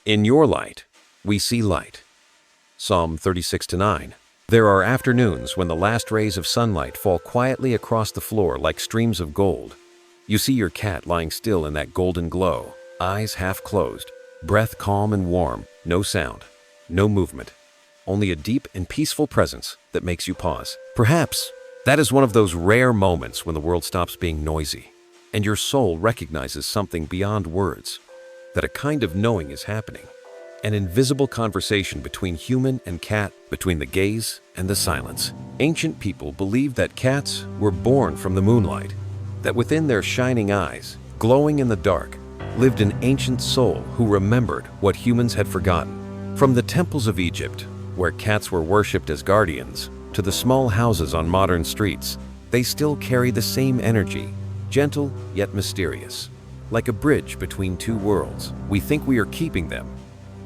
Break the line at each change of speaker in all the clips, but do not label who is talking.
In your light, we see light. Psalm 36-9. There are afternoons when the last rays of sunlight fall quietly across the floor like streams of gold. You see your cat lying still in that golden glow, eyes half closed, breath calm and warm, no sound, no movement, only a deep and peaceful presence that makes you pause. Perhaps that is one of those rare moments when the world stops being noisy, and your soul recognizes something beyond words, that a kind of knowing is happening. An invisible conversation between human and cat, between the gaze and the silence. Ancient people believed that cats were born from the moonlight, that within their shining eyes, glowing in the dark, lived an ancient soul who remembered what humans had forgotten. From the temples of Egypt, where cats were worshipped as guardians, to the small houses on modern streets, they still carry the same energy, gentle yet mysterious. Like a bridge between two worlds, we think we are keeping them,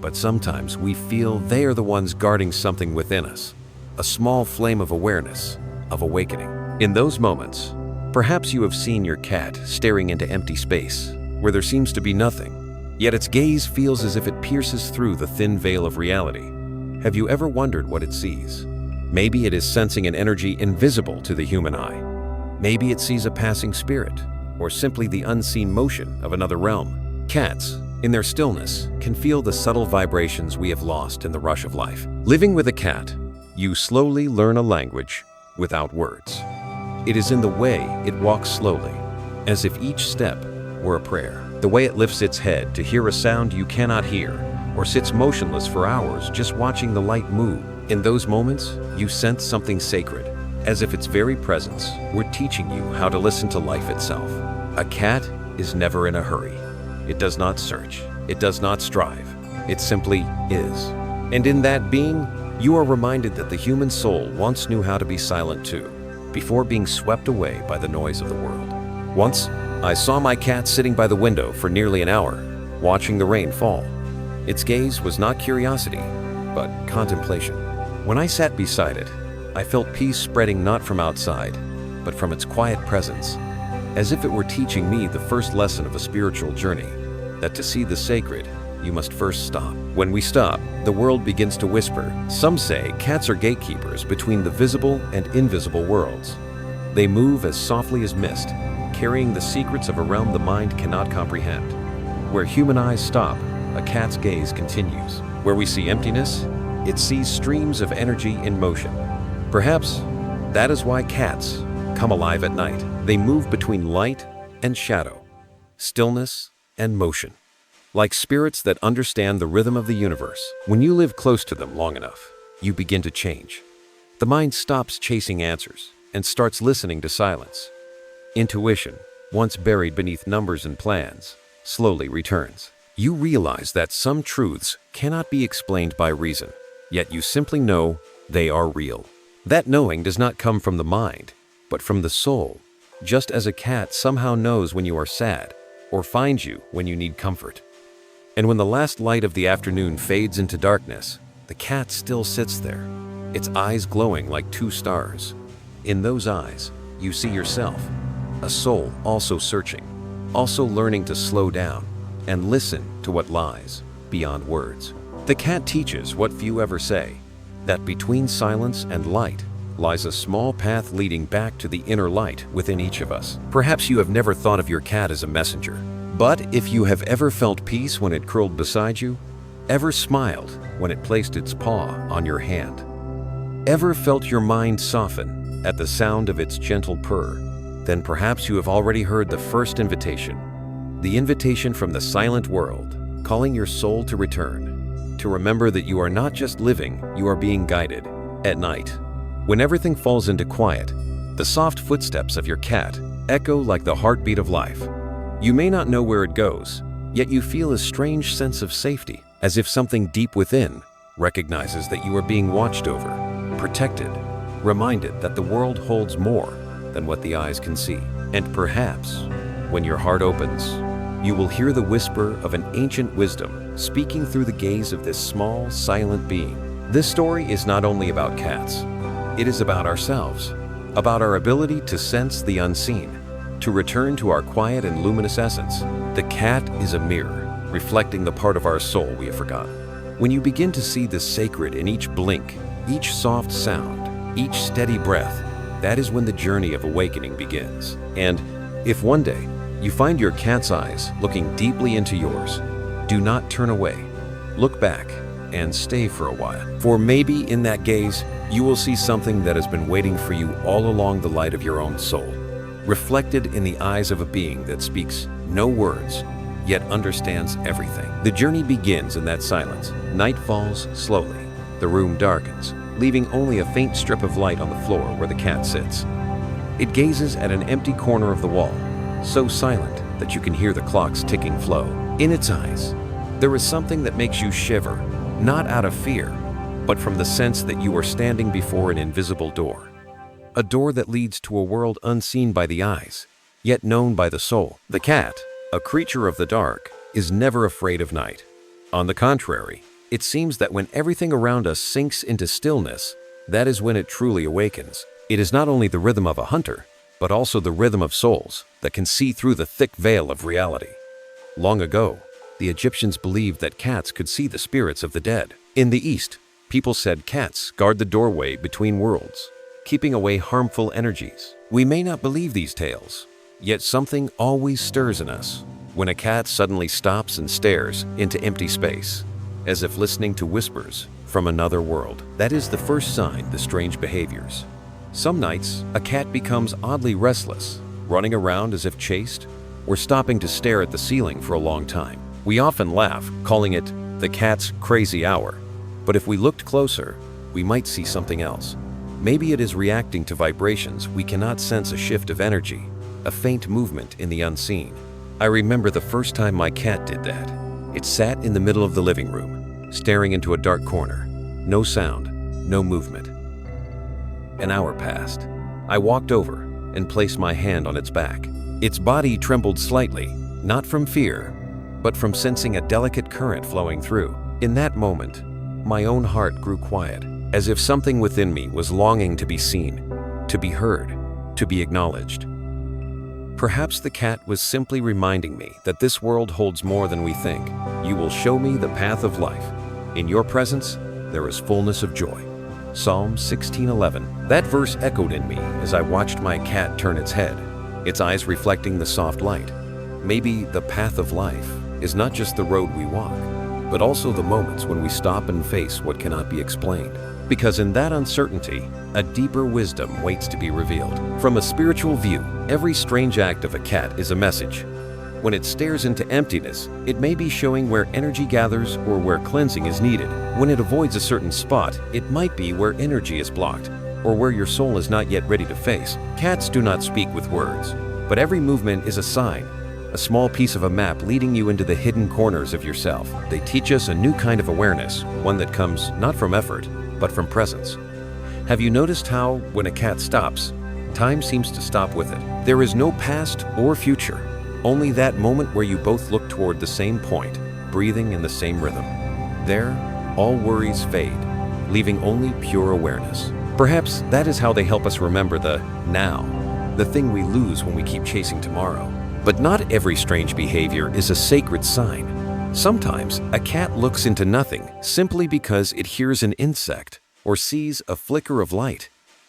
but sometimes we feel they are the ones guarding something within us, a small flame of awareness, of awakening. In those moments, perhaps you have seen your cat staring into empty space, where there seems to be nothing, yet its gaze feels as if it pierces through the thin veil of reality. Have you ever wondered what it sees? Maybe it is sensing an energy invisible to the human eye. Maybe it sees a passing spirit, or simply the unseen motion of another realm. Cats, in their stillness, can feel the subtle vibrations we have lost in the rush of life. Living with a cat, you slowly learn a language without words. It is in the way it walks slowly, as if each step were a prayer. The way it lifts its head to hear a sound you cannot hear, or sits motionless for hours just watching the light move. In those moments, you sense something sacred, as if its very presence were teaching you how to listen to life itself. A cat is never in a hurry. It does not search. It does not strive. It simply is. And in that being, you are reminded that the human soul once knew how to be silent too, before being swept away by the noise of the world. Once, I saw my cat sitting by the window for nearly an hour, watching the rain fall. Its gaze was not curiosity, but contemplation. When I sat beside it, I felt peace spreading not from outside, but from its quiet presence, as if it were teaching me the first lesson of a spiritual journey, that to see the sacred, you must first stop. When we stop, the world begins to whisper. Some say cats are gatekeepers between the visible and invisible worlds. They move as softly as mist, carrying the secrets of a realm the mind cannot comprehend. Where human eyes stop, a cat's gaze continues. Where we see emptiness, it sees streams of energy in motion. Perhaps that is why cats come alive at night. They move between light and shadow, stillness and motion. Like spirits that understand the rhythm of the universe. When you live close to them long enough, you begin to change. The mind stops chasing answers and starts listening to silence. Intuition, once buried beneath numbers and plans, slowly returns. You realize that some truths cannot be explained by reason, yet you simply know they are real. That knowing does not come from the mind, but from the soul, just as a cat somehow knows when you are sad or finds you when you need comfort. And when the last light of the afternoon fades into darkness, the cat still sits there, its eyes glowing like two stars. In those eyes, you see yourself, a soul also searching, also learning to slow down and listen to what lies beyond words. The cat teaches what few ever say, that between silence and light lies a small path leading back to the inner light within each of us. Perhaps you have never thought of your cat as a messenger, but if you have ever felt peace when it curled beside you, ever smiled when it placed its paw on your hand, ever felt your mind soften at the sound of its gentle purr, then perhaps you have already heard the first invitation, the invitation from the silent world, calling your soul to return, to remember that you are not just living, you are being guided. At night, when everything falls into quiet, the soft footsteps of your cat echo like the heartbeat of life. You may not know where it goes, yet you feel a strange sense of safety, as if something deep within recognizes that you are being watched over, protected, reminded that the world holds more than what the eyes can see. And perhaps, when your heart opens, you will hear the whisper of an ancient wisdom speaking through the gaze of this small, silent being. This story is not only about cats. It is about ourselves, about our ability to sense the unseen, to return to our quiet and luminous essence. The cat is a mirror, reflecting the part of our soul we have forgotten. When you begin to see the sacred in each blink, each soft sound, each steady breath, that is when the journey of awakening begins. And if one day you find your cat's eyes looking deeply into yours, do not turn away. Look back and stay for a while. For maybe in that gaze, you will see something that has been waiting for you all along the light of your own soul, reflected in the eyes of a being that speaks no words, yet understands everything. The journey begins in that silence. Night falls slowly. The room darkens, leaving only a faint strip of light on the floor where the cat sits. It gazes at an empty corner of the wall, so silent that you can hear the clock's ticking flow. In its eyes, there is something that makes you shiver, not out of fear, but from the sense that you are standing before an invisible door. A door that leads to a world unseen by the eyes, yet known by the soul. The cat, a creature of the dark, is never afraid of night. On the contrary, it seems that when everything around us sinks into stillness, that is when it truly awakens. It is not only the rhythm of a hunter, but also the rhythm of souls that can see through the thick veil of reality. Long ago, the Egyptians believed that cats could see the spirits of the dead. In the East, people said cats guard the doorway between worlds, keeping away harmful energies. We may not believe these tales, yet something always stirs in us when a cat suddenly stops and stares into empty space, as if listening to whispers from another world. That is the first sign the strange behaviors. Some nights, a cat becomes oddly restless, running around as if chased, or stopping to stare at the ceiling for a long time. We often laugh, calling it the cat's crazy hour. But if we looked closer, we might see something else. Maybe it is reacting to vibrations we cannot sense, a shift of energy, a faint movement in the unseen. I remember the first time my cat did that. It sat in the middle of the living room, staring into a dark corner. No sound, no movement. An hour passed. I walked over and placed my hand on its back. Its body trembled slightly, not from fear, but from sensing a delicate current flowing through. In that moment, my own heart grew quiet, as if something within me was longing to be seen, to be heard, to be acknowledged. Perhaps the cat was simply reminding me that this world holds more than we think. You will show me the path of life. In your presence, there is fullness of joy. Psalm 16:11. That verse echoed in me as I watched my cat turn its head, its eyes reflecting the soft light. Maybe the path of life is not just the road we walk, but also the moments when we stop and face what cannot be explained. Because in that uncertainty, a deeper wisdom waits to be revealed. From a spiritual view, every strange act of a cat is a message. When it stares into emptiness, it may be showing where energy gathers or where cleansing is needed. When it avoids a certain spot, it might be where energy is blocked, or where your soul is not yet ready to face. Cats do not speak with words, but every movement is a sign, a small piece of a map leading you into the hidden corners of yourself. They teach us a new kind of awareness, one that comes not from effort, but from presence. Have you noticed how, when a cat stops, time seems to stop with it? There is no past or future, only that moment where you both look toward the same point, breathing in the same rhythm. There, all worries fade, leaving only pure awareness. Perhaps that is how they help us remember the now, the thing we lose when we keep chasing tomorrow. But not every strange behavior is a sacred sign. Sometimes a cat looks into nothing simply because it hears an insect or sees a flicker of light.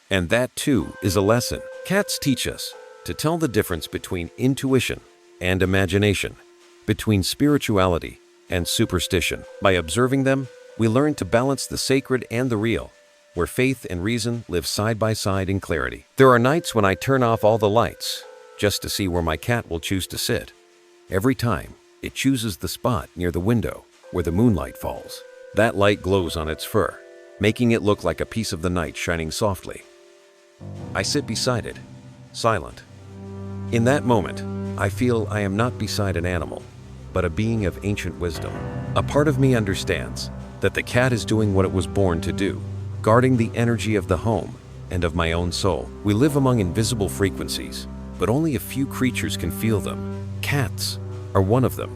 And that too is a lesson. Cats teach us to tell the difference between intuition and imagination, between spirituality and superstition. By observing them, we learn to balance the sacred and the real, where faith and reason live side by side in clarity. There are nights when I turn off all the lights just to see where my cat will choose to sit. Every time, it chooses the spot near the window where the moonlight falls. That light glows on its fur, making it look like a piece of the night shining softly. I sit beside it, silent. In that moment, I feel I am not beside an animal, but a being of ancient wisdom. A part of me understands that the cat is doing what it was born to do, guarding the energy of the home and of my own soul. We live among invisible frequencies, but only a few creatures can feel them. Cats are one of them.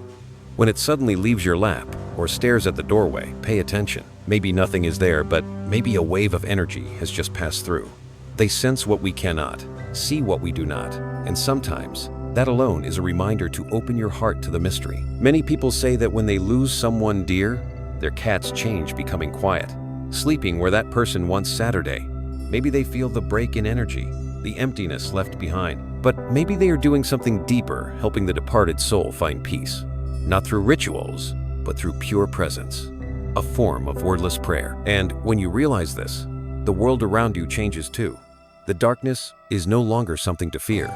When it suddenly leaves your lap or stares at the doorway, pay attention. Maybe nothing is there, but maybe a wave of energy has just passed through. They sense what we cannot, see what we do not, and sometimes That alone is a reminder to open your heart to the mystery. Many people say that when they lose someone dear, their cats change, becoming quiet, sleeping where that person once Saturday. Maybe they feel the break in energy, the emptiness left behind. But maybe they are doing something deeper, helping the departed soul find peace. Not through rituals, but through pure presence, a form of wordless prayer. And when you realize this, the world around you changes too. The darkness is no longer something to fear.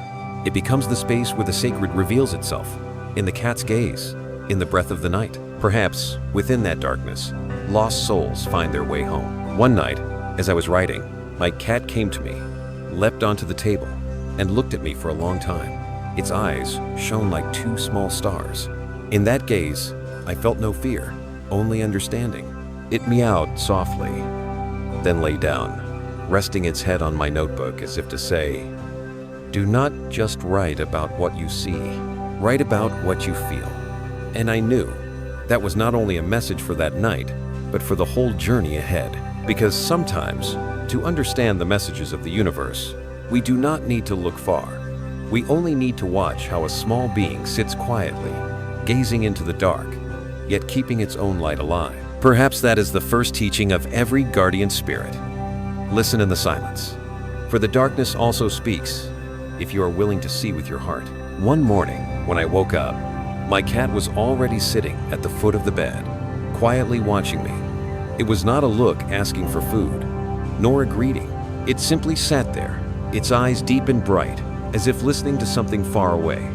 It becomes the space where the sacred reveals itself, in the cat's gaze, in the breath of the night. Perhaps within that darkness, lost souls find their way home. One night, as I was writing, my cat came to me, leapt onto the table, and looked at me for a long time. Its eyes shone like two small stars. In that gaze, I felt no fear, only understanding. It meowed softly, then lay down, resting its head on my notebook as if to say, "Do not just write about what you see, write about what you feel." And I knew that was not only a message for that night, but for the whole journey ahead. Because sometimes, to understand the messages of the universe, we do not need to look far. We only need to watch how a small being sits quietly, gazing into the dark, yet keeping its own light alive. Perhaps that is the first teaching of every guardian spirit. Listen in the silence, for the darkness also speaks, if you are willing to see with your heart. One morning, when I woke up, my cat was already sitting at the foot of the bed, quietly watching me. It was not a look asking for food, nor a greeting. It simply sat there, its eyes deep and bright, as if listening to something far away.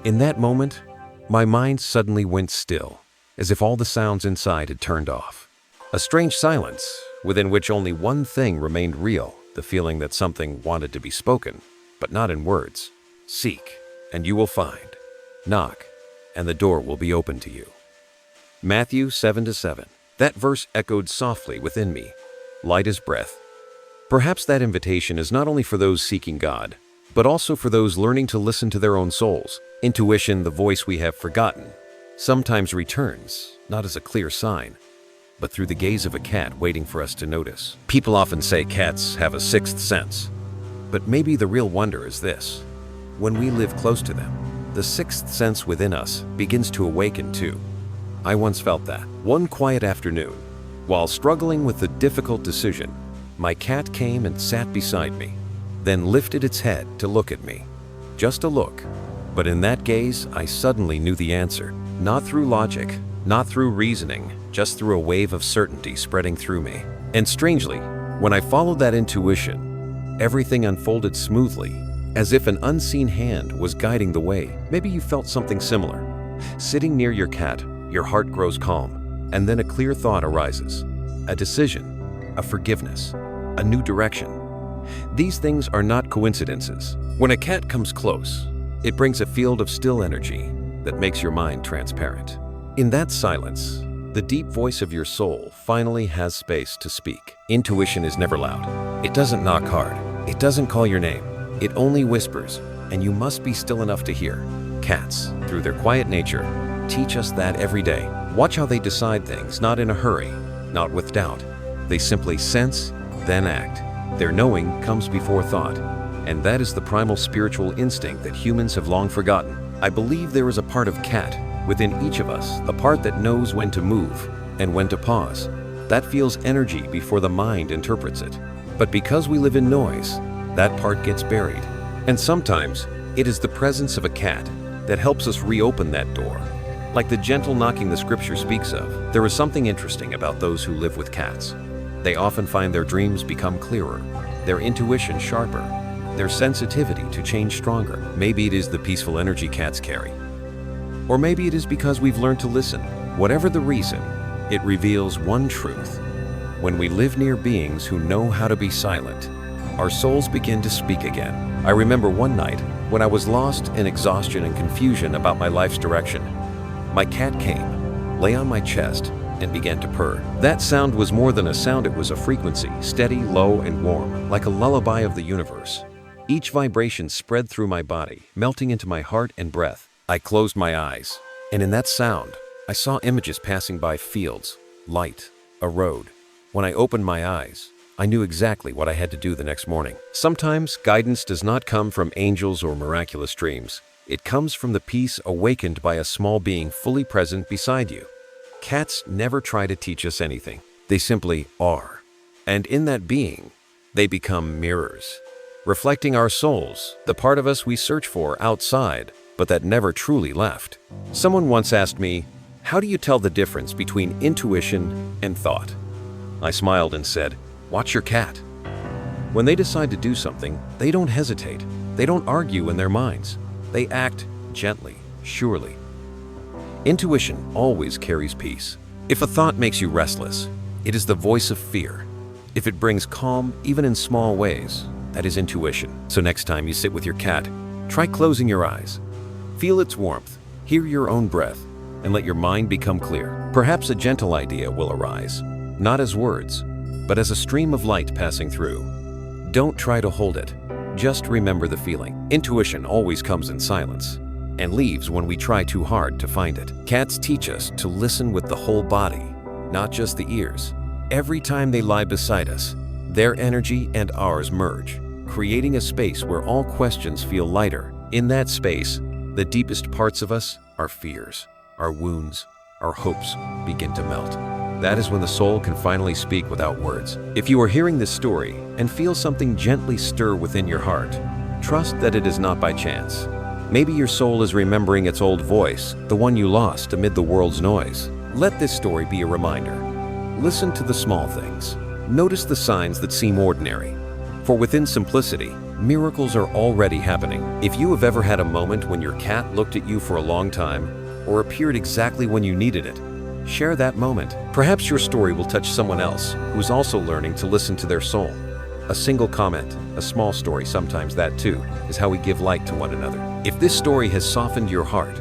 In that moment, my mind suddenly went still, as if all the sounds inside had turned off. A strange silence, within which only one thing remained real, the feeling that something wanted to be spoken, but not in words. Seek, and you will find. Knock, and the door will be open to you. Matthew 7:7. That verse echoed softly within me, light as breath. Perhaps that invitation is not only for those seeking God, but also for those learning to listen to their own souls. Intuition, the voice we have forgotten, sometimes returns, not as a clear sign, but through the gaze of a cat waiting for us to notice. People often say cats have a sixth sense, but maybe the real wonder is this. When we live close to them, the sixth sense within us begins to awaken too. I once felt that. One quiet afternoon, while struggling with a difficult decision, my cat came and sat beside me, then lifted its head to look at me. Just a look, but in that gaze, I suddenly knew the answer. Not through logic, not through reasoning, just through a wave of certainty spreading through me. And strangely, when I followed that intuition, everything unfolded smoothly, as if an unseen hand was guiding the way. Maybe you felt something similar. Sitting near your cat, your heart grows calm, and then a clear thought arises. A decision, a forgiveness, a new direction. These things are not coincidences. When a cat comes close, it brings a field of still energy that makes your mind transparent. In that silence, the deep voice of your soul finally has space to speak. Intuition is never loud. It doesn't knock hard. It doesn't call your name. It only whispers, and you must be still enough to hear. Cats, through their quiet nature, teach us that every day. Watch how they decide things, not in a hurry, not with doubt. They simply sense, then act. Their knowing comes before thought, and that is the primal spiritual instinct that humans have long forgotten. I believe there is a part of cat within each of us, the part that knows when to move and when to pause. That feels energy before the mind interprets it. But because we live in noise, that part gets buried. And sometimes, it is the presence of a cat that helps us reopen that door. Like the gentle knocking the scripture speaks of, there is something interesting about those who live with cats. They often find their dreams become clearer, their intuition sharper, their sensitivity to change stronger. Maybe it is the peaceful energy cats carry. Or maybe it is because we've learned to listen. Whatever the reason, it reveals one truth. When we live near beings who know how to be silent, our souls begin to speak again. I remember one night when I was lost in exhaustion and confusion about my life's direction. My cat came, lay on my chest, and began to purr. That sound was more than a sound, it was a frequency, steady, low, and warm, like a lullaby of the universe. Each vibration spread through my body, melting into my heart and breath. I closed my eyes, and in that sound, I saw images passing by: fields, light, a road. When I opened my eyes, I knew exactly what I had to do the next morning. Sometimes guidance does not come from angels or miraculous dreams. It comes from the peace awakened by a small being fully present beside you. Cats never try to teach us anything. They simply are. And in that being, they become mirrors, reflecting our souls, the part of us we search for outside, but that never truly left. Someone once asked me, "How do you tell the difference between intuition and thought?" I smiled and said, "Watch your cat." When they decide to do something, they don't hesitate. They don't argue in their minds. They act gently, surely. Intuition always carries peace. If a thought makes you restless, it is the voice of fear. If it brings calm, even in small ways, that is intuition. So next time you sit with your cat, try closing your eyes. Feel its warmth, hear your own breath, and let your mind become clear. Perhaps a gentle idea will arise, not as words, but as a stream of light passing through. Don't try to hold it. Just remember the feeling. Intuition always comes in silence and leaves when we try too hard to find it. Cats teach us to listen with the whole body, not just the ears. Every time they lie beside us, their energy and ours merge, creating a space where all questions feel lighter. In that space, the deepest parts of us, our fears, our wounds, our hopes, begin to melt. That is when the soul can finally speak without words. If you are hearing this story and feel something gently stir within your heart, trust that it is not by chance. Maybe your soul is remembering its old voice, the one you lost amid the world's noise. Let this story be a reminder. Listen to the small things. Notice the signs that seem ordinary. For within simplicity, miracles are already happening. If you have ever had a moment when your cat looked at you for a long time, or appeared exactly when you needed it, share that moment. Perhaps your story will touch someone else who's also learning to listen to their soul. A single comment, a small story, sometimes that too, is how we give light to one another. If this story has softened your heart,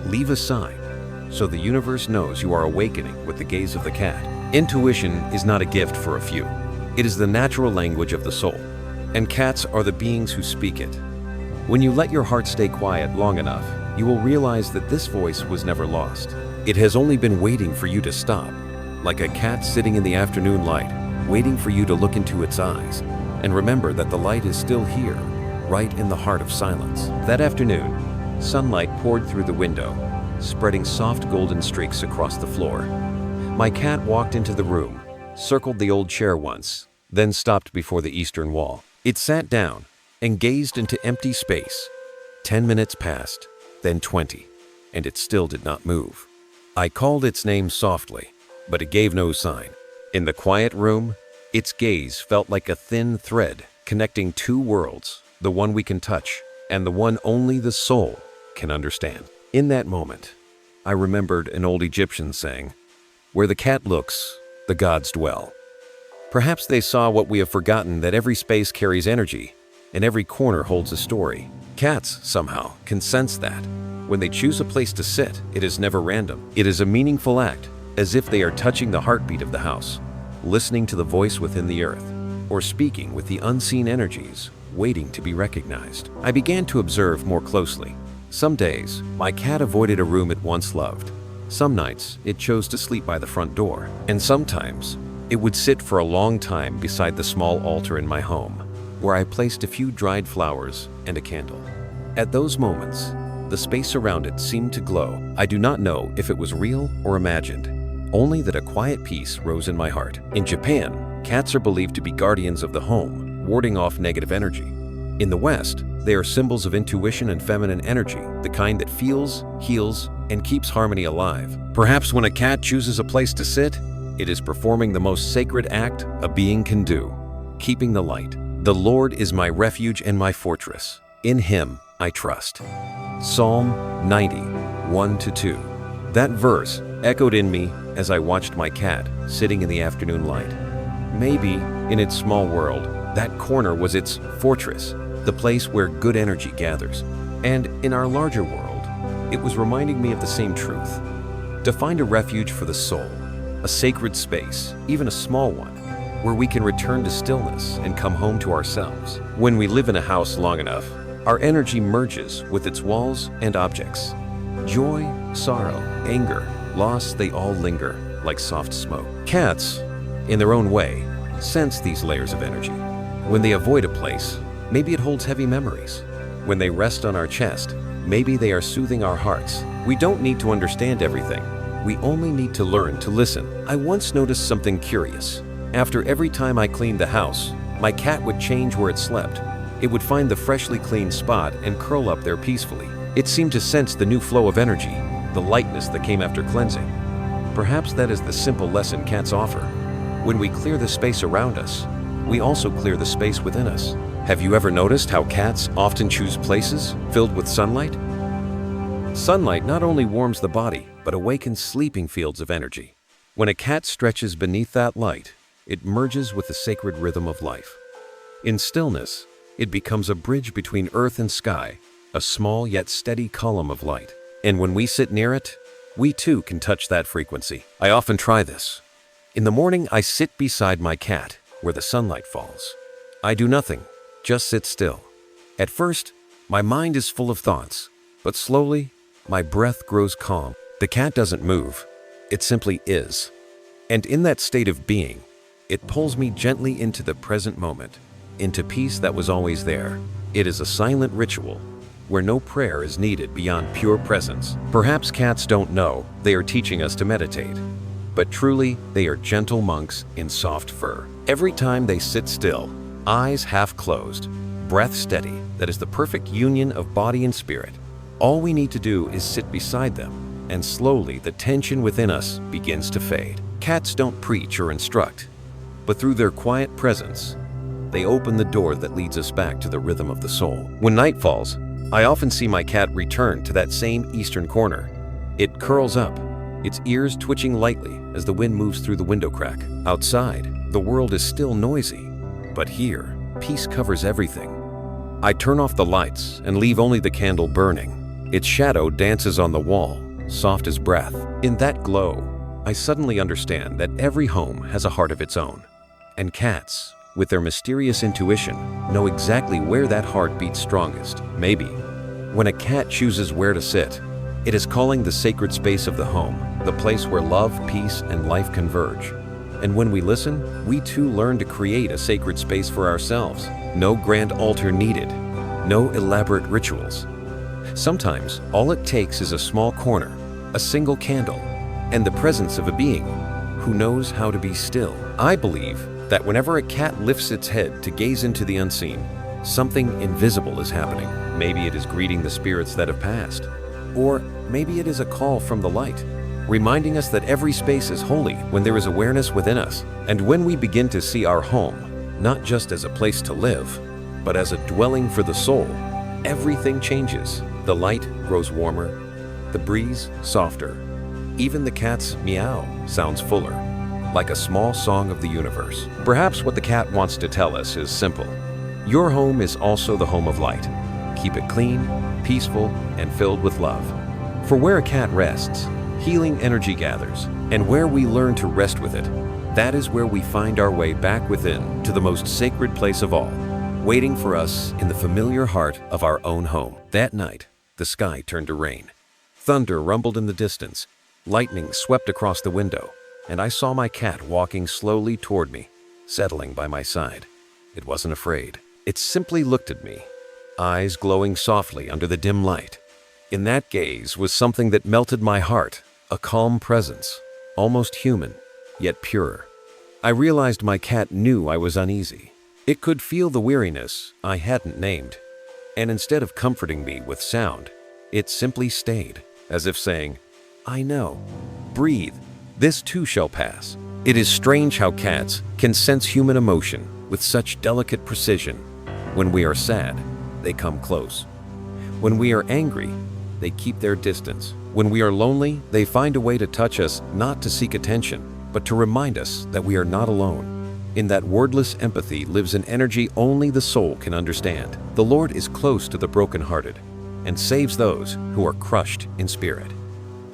leave a sign so the universe knows you are awakening with the gaze of the cat. Intuition is not a gift for a few. It is the natural language of the soul, and cats are the beings who speak it. When you let your heart stay quiet long enough, you will realize that this voice was never lost. It has only been waiting for you to stop, like a cat sitting in the afternoon light, waiting for you to look into its eyes. And remember that the light is still here, right in the heart of silence. That afternoon, sunlight poured through the window, spreading soft golden streaks across the floor. My cat walked into the room, circled the old chair once, then stopped before the eastern wall. It sat down and gazed into empty space. 10 minutes passed, then 20, and it still did not move. I called its name softly, but it gave no sign. In the quiet room, its gaze felt like a thin thread connecting two worlds, the one we can touch and the one only the soul can understand. In that moment, I remembered an old Egyptian saying, "Where the cat looks, the gods dwell." Perhaps they saw what we have forgotten, that every space carries energy and every corner holds a story. Cats, somehow, can sense that. When they choose a place to sit, it is never random. It is a meaningful act, as if they are touching the heartbeat of the house, listening to the voice within the earth, or speaking with the unseen energies, waiting to be recognized. I began to observe more closely. Some days, my cat avoided a room it once loved. Some nights, it chose to sleep by the front door. And sometimes, it would sit for a long time beside the small altar in my home, where I placed a few dried flowers and a candle. At those moments, the space around it seemed to glow. I do not know if it was real or imagined, only that a quiet peace rose in my heart. In Japan, cats are believed to be guardians of the home, warding off negative energy. In the West, they are symbols of intuition and feminine energy, the kind that feels, heals, and keeps harmony alive. Perhaps when a cat chooses a place to sit, it is performing the most sacred act a being can do, keeping the light. The Lord is my refuge and my fortress. In Him I trust. Psalm 90, 1-2. That verse echoed in me as I watched my cat sitting in the afternoon light. Maybe, in its small world, that corner was its fortress, the place where good energy gathers. And in our larger world, it was reminding me of the same truth. To find a refuge for the soul, a sacred space, even a small one, where we can return to stillness and come home to ourselves. When we live in a house long enough, our energy merges with its walls and objects. Joy, sorrow, anger, loss, they all linger like soft smoke. Cats, in their own way, sense these layers of energy. When they avoid a place, maybe it holds heavy memories. When they rest on our chest, Maybe they are soothing our hearts. We don't need to understand everything. We only need to learn to listen. I once noticed something curious. After every time I cleaned the house, my cat would change where it slept. It would find the freshly cleaned spot and curl up there peacefully. It seemed to sense the new flow of energy, the lightness that came after cleansing. Perhaps that is the simple lesson cats offer. When we clear the space around us, we also clear the space within us. Have you ever noticed how cats often choose places filled with sunlight? Sunlight not only warms the body, but awakens sleeping fields of energy. When a cat stretches beneath that light, it merges with the sacred rhythm of life. In stillness, it becomes a bridge between earth and sky, a small yet steady column of light. And when we sit near it, we too can touch that frequency. I often try this. In the morning, I sit beside my cat, where the sunlight falls. I do nothing, just sit still. At first, my mind is full of thoughts, but slowly, my breath grows calm. The cat doesn't move, it simply is. And in that state of being, it pulls me gently into the present moment, into peace that was always there. It is a silent ritual, where no prayer is needed beyond pure presence. Perhaps cats don't know they are teaching us to meditate, but truly they are gentle monks in soft fur. Every time they sit still, eyes half closed, breath steady, that is the perfect union of body and spirit. All we need to do is sit beside them, and slowly the tension within us begins to fade. Cats don't preach or instruct, but through their quiet presence, they open the door that leads us back to the rhythm of the soul. When night falls, I often see my cat return to that same eastern corner. It curls up, its ears twitching lightly as the wind moves through the window crack. Outside, the world is still noisy, but here, peace covers everything. I turn off the lights and leave only the candle burning. Its shadow dances on the wall, soft as breath. In that glow, I suddenly understand that every home has a heart of its own. And cats, with their mysterious intuition, know exactly where that heart beats strongest. Maybe, when a cat chooses where to sit, it is calling the sacred space of the home, the place where love, peace, and life converge. And when we listen, we too learn to create a sacred space for ourselves. No grand altar needed, no elaborate rituals. Sometimes, all it takes is a small corner, a single candle, and the presence of a being who knows how to be still. I believe that whenever a cat lifts its head to gaze into the unseen, something invisible is happening. Maybe it is greeting the spirits that have passed, or maybe it is a call from the light, reminding us that every space is holy when there is awareness within us. And when we begin to see our home, not just as a place to live, but as a dwelling for the soul, everything changes. The light grows warmer, the breeze softer. Even the cat's meow sounds fuller, like a small song of the universe. Perhaps what the cat wants to tell us is simple. Your home is also the home of light. Keep it clean, peaceful, and filled with love. For where a cat rests, healing energy gathers, and where we learn to rest with it, that is where we find our way back within to the most sacred place of all, waiting for us in the familiar heart of our own home. That night, the sky turned to rain. Thunder rumbled in the distance, lightning swept across the window, and I saw my cat walking slowly toward me, settling by my side. It wasn't afraid. It simply looked at me, eyes glowing softly under the dim light. In that gaze was something that melted my heart, a calm presence, almost human, yet pure. I realized my cat knew I was uneasy. It could feel the weariness I hadn't named, and instead of comforting me with sound, it simply stayed, as if saying, "I know. Breathe. This too shall pass." It is strange how cats can sense human emotion with such delicate precision. When we are sad, they come close. When we are angry, they keep their distance. When we are lonely, they find a way to touch us, not to seek attention, but to remind us that we are not alone. In that wordless empathy lives an energy only the soul can understand. The Lord is close to the brokenhearted and saves those who are crushed in spirit.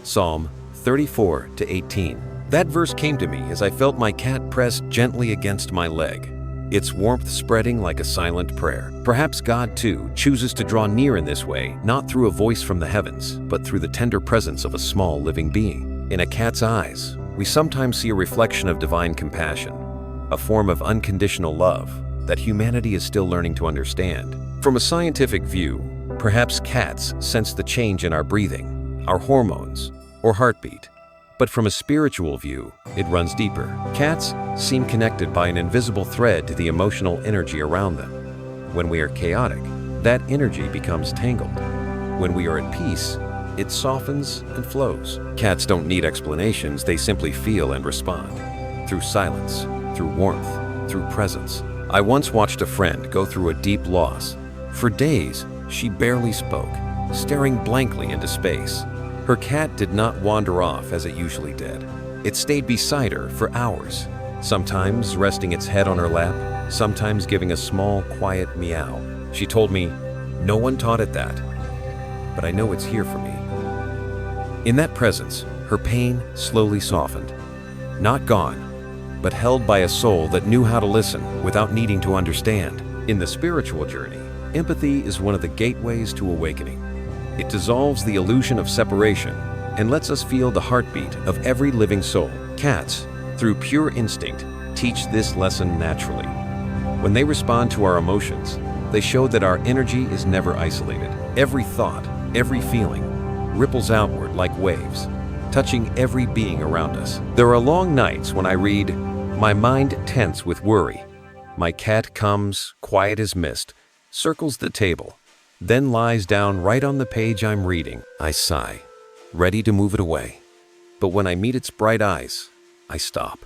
Psalm 34-18. That verse came to me as I felt my cat press gently against my leg, its warmth spreading like a silent prayer. Perhaps God, too, chooses to draw near in this way, not through a voice from the heavens, but through the tender presence of a small living being. In a cat's eyes, we sometimes see a reflection of divine compassion, a form of unconditional love that humanity is still learning to understand. From a scientific view, Perhaps cats sense the change in our breathing, our hormones, or heartbeat. But from a spiritual view, it runs deeper. Cats seem connected by an invisible thread to the emotional energy around them. When we are chaotic, that energy becomes tangled. When we are at peace, it softens and flows. Cats don't need explanations, they simply feel and respond. Through silence, through warmth, through presence. I once watched a friend go through a deep loss. For days, she barely spoke, staring blankly into space. Her cat did not wander off as it usually did. It stayed beside her for hours, sometimes resting its head on her lap, sometimes giving a small, quiet meow. She told me, "No one taught it that, but I know it's here for me." In that presence, her pain slowly softened. Not gone, but held by a soul that knew how to listen without needing to understand. In the spiritual journey, empathy is one of the gateways to awakening. It dissolves the illusion of separation and lets us feel the heartbeat of every living soul. Cats, through pure instinct, teach this lesson naturally. When they respond to our emotions, they show that our energy is never isolated. Every thought, every feeling, ripples outward like waves, touching every being around us. There are long nights when I read, my mind tense with worry. My cat comes, quiet as mist, circles the table, then lies down right on the page I'm reading. I sigh, ready to move it away. But when I meet its bright eyes, I stop.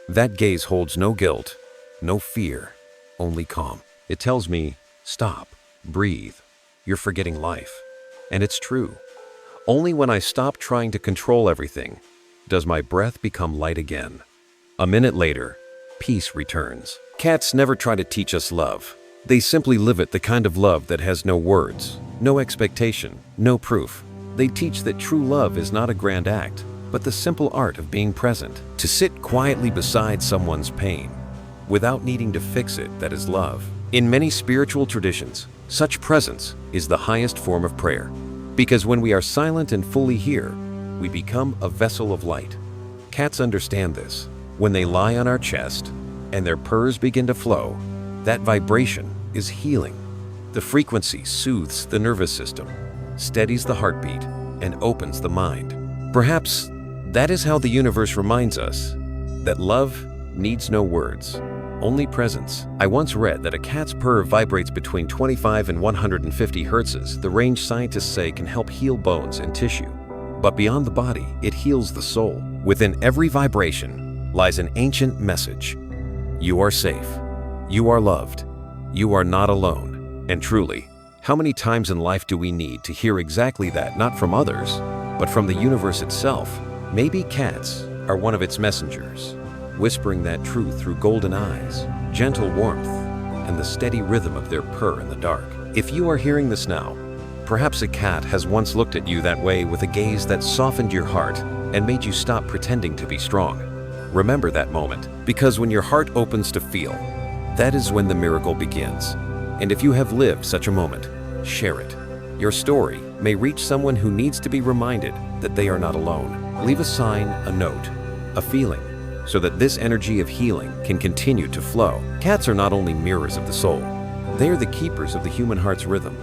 That gaze holds no guilt, no fear, only calm. It tells me, stop, breathe, you're forgetting life. And it's true. Only when I stop trying to control everything does my breath become light again. A minute later, peace returns. Cats never try to teach us love. They simply live it, the kind of love that has no words, no expectation, no proof. They teach that true love is not a grand act, but the simple art of being present. To sit quietly beside someone's pain, without needing to fix it, that is love. In many spiritual traditions, such presence is the highest form of prayer. Because when we are silent and fully here, we become a vessel of light. Cats understand this. When they lie on our chest and their purrs begin to flow, that vibration is healing. The frequency soothes the nervous system, steadies the heartbeat, and opens the mind. Perhaps that is how the universe reminds us that love needs no words, only presence. I once read that a cat's purr vibrates between 25 and 150 hertzes, the range scientists say can help heal bones and tissue. But beyond the body, it heals the soul. Within every vibration lies an ancient message. You are safe. You are loved. You are not alone. And truly, how many times in life do we need to hear exactly that, not from others, but from the universe itself? Maybe cats are one of its messengers, whispering that truth through golden eyes, gentle warmth, and the steady rhythm of their purr in the dark. If you are hearing this now, perhaps a cat has once looked at you that way with a gaze that softened your heart and made you stop pretending to be strong. Remember that moment, because when your heart opens to feel, that is when the miracle begins. And if you have lived such a moment, share it. Your story may reach someone who needs to be reminded that they are not alone. Leave a sign, a note, a feeling, so that this energy of healing can continue to flow. Cats are not only mirrors of the soul, they are the keepers of the human heart's rhythm.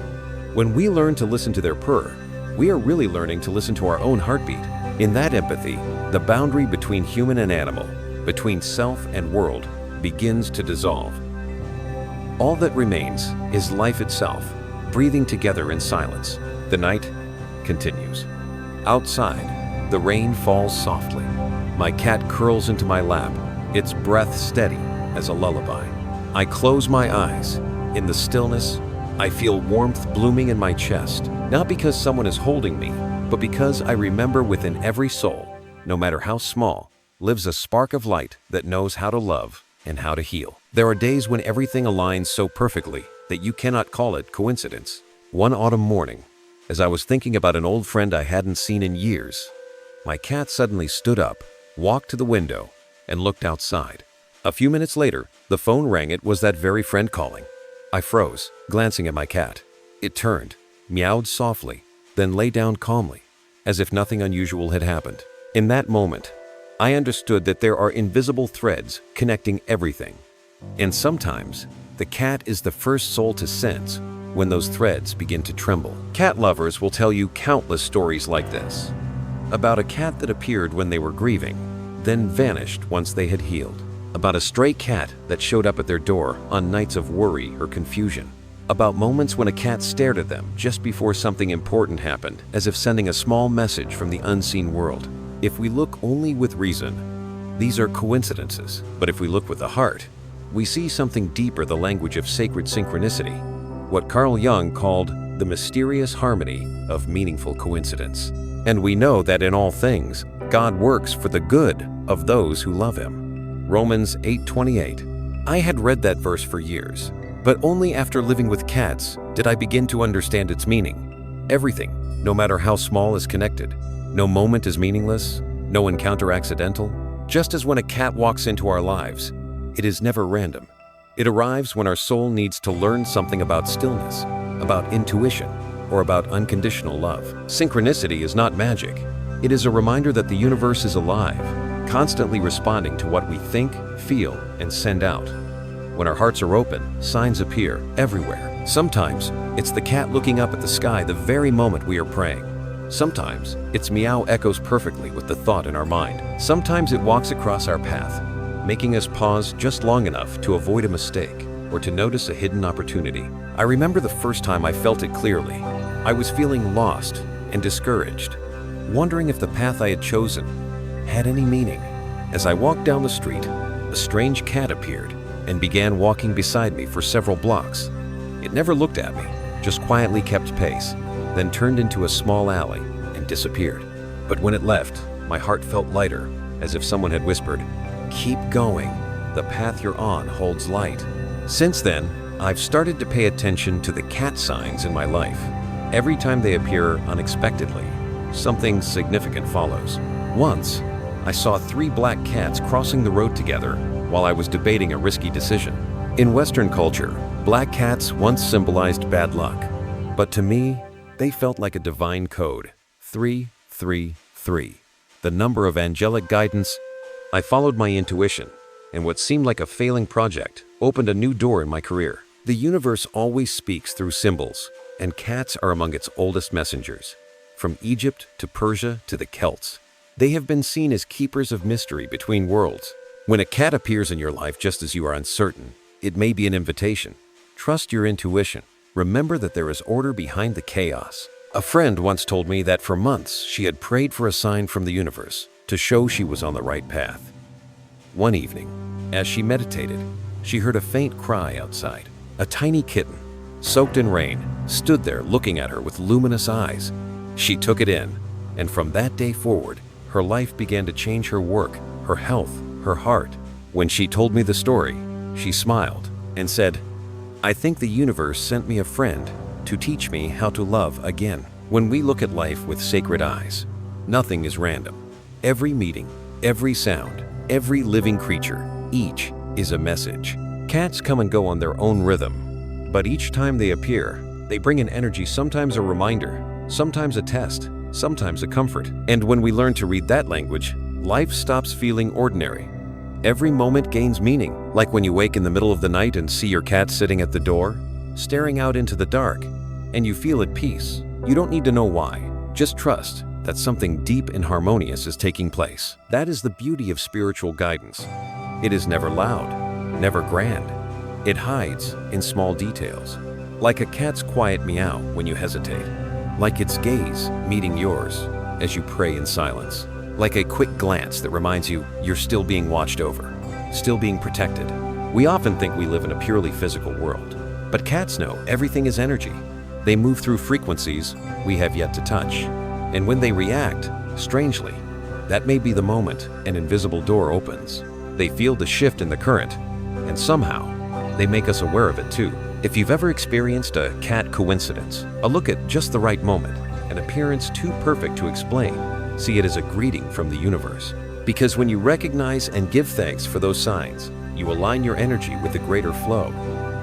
When we learn to listen to their purr, we are really learning to listen to our own heartbeat. In that empathy, the boundary between human and animal, between self and world, begins to dissolve. All that remains is life itself, breathing together in silence. The night continues. Outside, the rain falls softly. My cat curls into my lap, its breath steady as a lullaby. I close my eyes. In the stillness, I feel warmth blooming in my chest, not because someone is holding me, but because I remember within every soul, no matter how small, lives a spark of light that knows how to love and how to heal. There are days when everything aligns so perfectly that you cannot call it coincidence. One autumn morning, as I was thinking about an old friend I hadn't seen in years, my cat suddenly stood up, walked to the window, and looked outside. A few minutes later, the phone rang. It was that very friend calling. I froze, glancing at my cat. It turned, meowed softly, then lay down calmly, as if nothing unusual had happened. In that moment, I understood that there are invisible threads connecting everything. And sometimes, the cat is the first soul to sense when those threads begin to tremble. Cat lovers will tell you countless stories like this. About a cat that appeared when they were grieving, then vanished once they had healed. About a stray cat that showed up at their door on nights of worry or confusion. About moments when a cat stared at them just before something important happened, as if sending a small message from the unseen world. If we look only with reason, these are coincidences. But if we look with the heart, we see something deeper, the language of sacred synchronicity, what Carl Jung called the mysterious harmony of meaningful coincidence. And we know that in all things, God works for the good of those who love Him. Romans 8:28. I had read that verse for years, but only after living with cats did I begin to understand its meaning. Everything, no matter how small, is connected. No moment is meaningless, no encounter accidental. Just as when a cat walks into our lives, it is never random. It arrives when our soul needs to learn something about stillness, about intuition, or about unconditional love. Synchronicity is not magic. It is a reminder that the universe is alive, constantly responding to what we think, feel, and send out. When our hearts are open, signs appear everywhere. Sometimes it's the cat looking up at the sky the very moment we are praying. Sometimes its meow echoes perfectly with the thought in our mind. Sometimes it walks across our path, making us pause just long enough to avoid a mistake or to notice a hidden opportunity. I remember the first time I felt it clearly. I was feeling lost and discouraged, wondering if the path I had chosen had any meaning. As I walked down the street, a strange cat appeared and began walking beside me for several blocks. It never looked at me, just quietly kept pace, then turned into a small alley and disappeared. But when it left, my heart felt lighter, as if someone had whispered, "Keep going, the path you're on holds light." Since then, I've started to pay attention to the cat signs in my life. Every time they appear unexpectedly, something significant follows. Once, I saw 3 black cats crossing the road together while I was debating a risky decision. In Western culture, black cats once symbolized bad luck, but to me, they felt like a divine code. 333, the number of angelic guidance. I followed my intuition, and what seemed like a failing project opened a new door in my career. The universe always speaks through symbols, and cats are among its oldest messengers. From Egypt to Persia to the Celts, they have been seen as keepers of mystery between worlds. When a cat appears in your life just as you are uncertain, it may be an invitation. Trust your intuition. Remember that there is order behind the chaos. A friend once told me that for months she had prayed for a sign from the universe to show she was on the right path. One evening, as she meditated, she heard a faint cry outside. A tiny kitten, soaked in rain, stood there looking at her with luminous eyes. She took it in, and from that day forward, her life began to change: her work, her health, her heart. When she told me the story, she smiled and said, "I think the universe sent me a friend to teach me how to love again." When we look at life with sacred eyes, nothing is random. Every meeting, every sound, every living creature, each is a message. Cats come and go on their own rhythm, but each time they appear, they bring an energy, sometimes a reminder, sometimes a test, sometimes a comfort. And when we learn to read that language, life stops feeling ordinary. Every moment gains meaning, like when you wake in the middle of the night and see your cat sitting at the door, staring out into the dark, and you feel at peace. You don't need to know why, just trust that something deep and harmonious is taking place. That is the beauty of spiritual guidance. It is never loud, never grand. It hides in small details, like a cat's quiet meow when you hesitate, like its gaze meeting yours as you pray in silence, like a quick glance that reminds you you're still being watched over, still being protected. We often think we live in a purely physical world, but cats know everything is energy. They move through frequencies we have yet to touch, and when they react, strangely, that may be the moment an invisible door opens. They feel the shift in the current, and somehow, they make us aware of it too. If you've ever experienced a cat coincidence, a look at just the right moment, an appearance too perfect to explain, see it as a greeting from the universe. Because when you recognize and give thanks for those signs, you align your energy with the greater flow.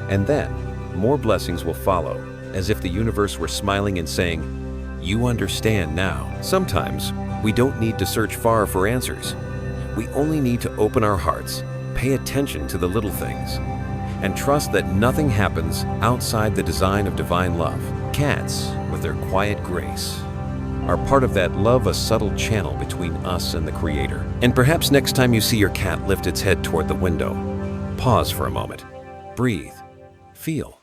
And then, more blessings will follow, as if the universe were smiling and saying, "You understand now." Sometimes, we don't need to search far for answers. We only need to open our hearts, pay attention to the little things, and trust that nothing happens outside the design of divine love. Cats, with their quiet grace, are part of that love, a subtle channel between us and the Creator. And perhaps next time you see your cat lift its head toward the window, pause for a moment. Breathe. Feel.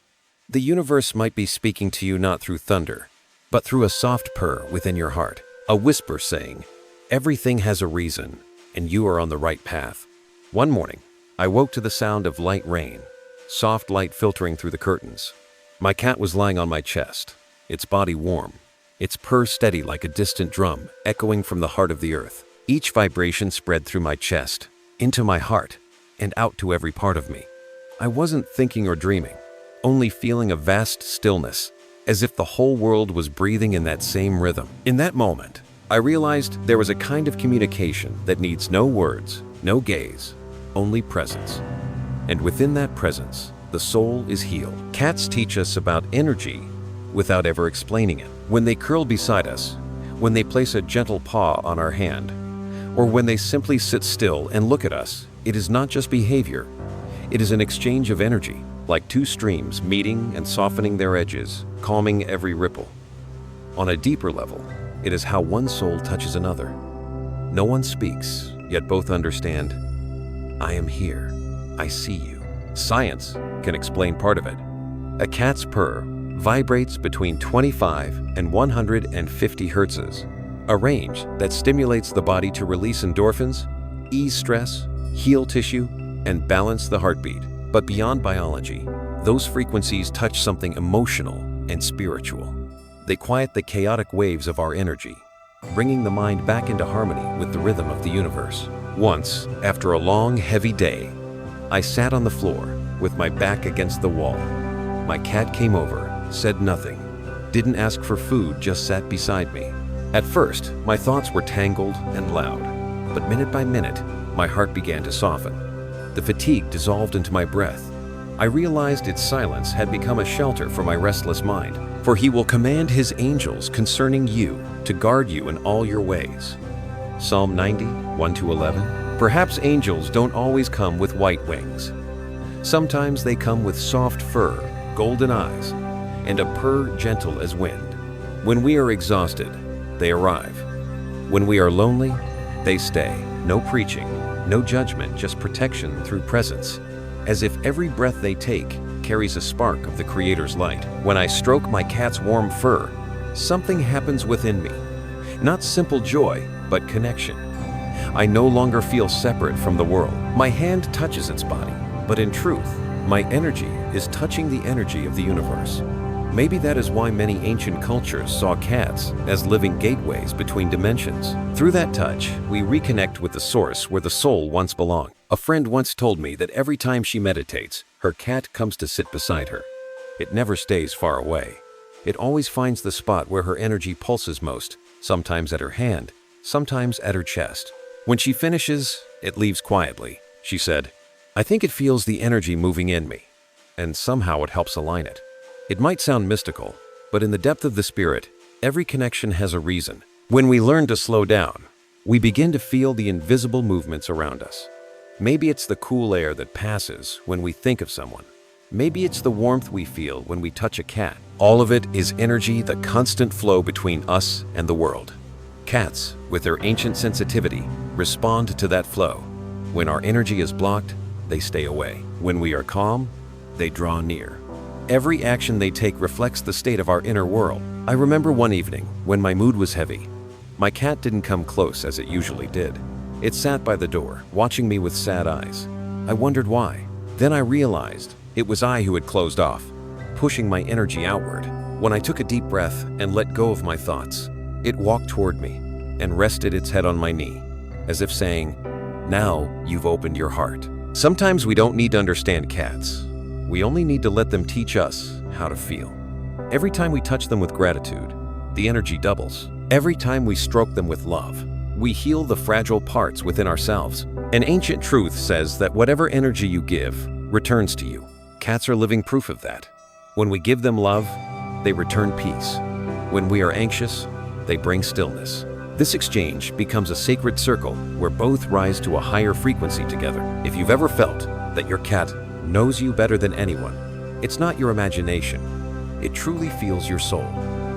The universe might be speaking to you not through thunder, but through a soft purr within your heart. A whisper saying, everything has a reason, and you are on the right path. One morning, I woke to the sound of light rain, soft light filtering through the curtains. My cat was lying on my chest, its body warm, its purr steady like a distant drum, echoing from the heart of the earth. Each vibration spread through my chest, into my heart, and out to every part of me. I wasn't thinking or dreaming, only feeling a vast stillness, as if the whole world was breathing in that same rhythm. In that moment, I realized there was a kind of communication that needs no words, no gaze, only presence. And within that presence, the soul is healed. Cats teach us about energy without ever explaining it. When they curl beside us, when they place a gentle paw on our hand, or when they simply sit still and look at us, it is not just behavior. It is an exchange of energy, like two streams meeting and softening their edges, calming every ripple. On a deeper level, it is how one soul touches another. No one speaks, yet both understand, I am here, I see you. Science can explain part of it. A cat's purr vibrates between 25 and 150 hertzes, a range that stimulates the body to release endorphins, ease stress, heal tissue, and balance the heartbeat. But beyond biology, those frequencies touch something emotional and spiritual. They quiet the chaotic waves of our energy, bringing the mind back into harmony with the rhythm of the universe. Once, after a long, heavy day, I sat on the floor with my back against the wall. My cat came over, said nothing, didn't ask for food, just sat beside me. At first, my thoughts were tangled and loud, but minute by minute, my heart began to soften. The fatigue dissolved into my breath. I realized its silence had become a shelter for my restless mind. For he will command his angels concerning you to guard you in all your ways. Psalm 90, 1-11. Perhaps angels don't always come with white wings. Sometimes they come with soft fur, golden eyes, and a purr gentle as wind. When we are exhausted, they arrive. When we are lonely, they stay. No preaching, no judgment, just protection through presence, as if every breath they take carries a spark of the Creator's light. When I stroke my cat's warm fur, something happens within me. Not simple joy, but connection. I no longer feel separate from the world. My hand touches its body, but in truth, my energy is touching the energy of the universe. Maybe that is why many ancient cultures saw cats as living gateways between dimensions. Through that touch, we reconnect with the source where the soul once belonged. A friend once told me that every time she meditates, her cat comes to sit beside her. It never stays far away. It always finds the spot where her energy pulses most, sometimes at her hand, sometimes at her chest. When she finishes, it leaves quietly. She said, I think it feels the energy moving in me, and somehow it helps align it. It might sound mystical, but in the depth of the spirit, every connection has a reason. When we learn to slow down, we begin to feel the invisible movements around us. Maybe it's the cool air that passes when we think of someone. Maybe it's the warmth we feel when we touch a cat. All of it is energy, the constant flow between us and the world. Cats, with their ancient sensitivity, respond to that flow. When our energy is blocked, they stay away. When we are calm, they draw near. Every action they take reflects the state of our inner world. I remember one evening when my mood was heavy. My cat didn't come close as it usually did. It sat by the door, watching me with sad eyes. I wondered why. Then I realized it was I who had closed off, pushing my energy outward. When I took a deep breath and let go of my thoughts, it walked toward me and rested its head on my knee, as if saying, now you've opened your heart. Sometimes we don't need to understand cats. We only need to let them teach us how to feel. Every time we touch them with gratitude, the energy doubles. Every time we stroke them with love, we heal the fragile parts within ourselves. An ancient truth says that whatever energy you give returns to you. Cats are living proof of that. When we give them love, they return peace. When we are anxious, they bring stillness. This exchange becomes a sacred circle where both rise to a higher frequency together. If you've ever felt that your cat knows you better than anyone. It's not your imagination. It truly feels your soul.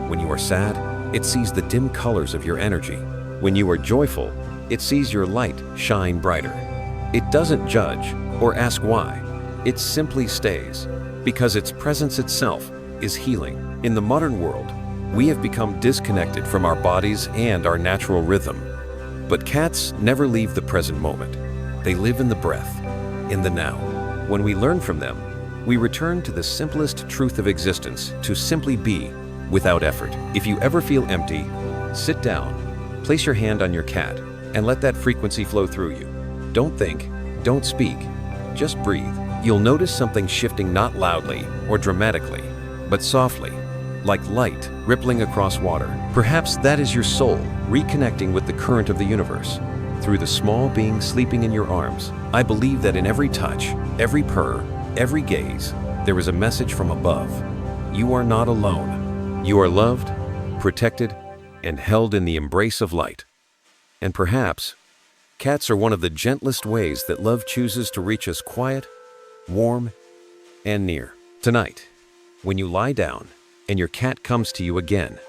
When you are sad, it sees the dim colors of your energy. When you are joyful, it sees your light shine brighter. It doesn't judge or ask why. It simply stays, because its presence itself is healing. In the modern world, we have become disconnected from our bodies and our natural rhythm. But cats never leave the present moment. They live in the breath, in the now. When we learn from them, we return to the simplest truth of existence, to simply be, without effort. If you ever feel empty, sit down, place your hand on your cat, and let that frequency flow through you. Don't think, don't speak, just breathe. You'll notice something shifting not loudly or dramatically, but softly, like light rippling across water. Perhaps that is your soul reconnecting with the current of the universe. Through the small being sleeping in your arms, I believe that in every touch, every purr, every gaze, there is a message from above. You are not alone. You are loved, protected, and held in the embrace of light. And perhaps, cats are one of the gentlest ways that love chooses to reach us, quiet, warm, and near. Tonight, when you lie down and your cat comes to you again,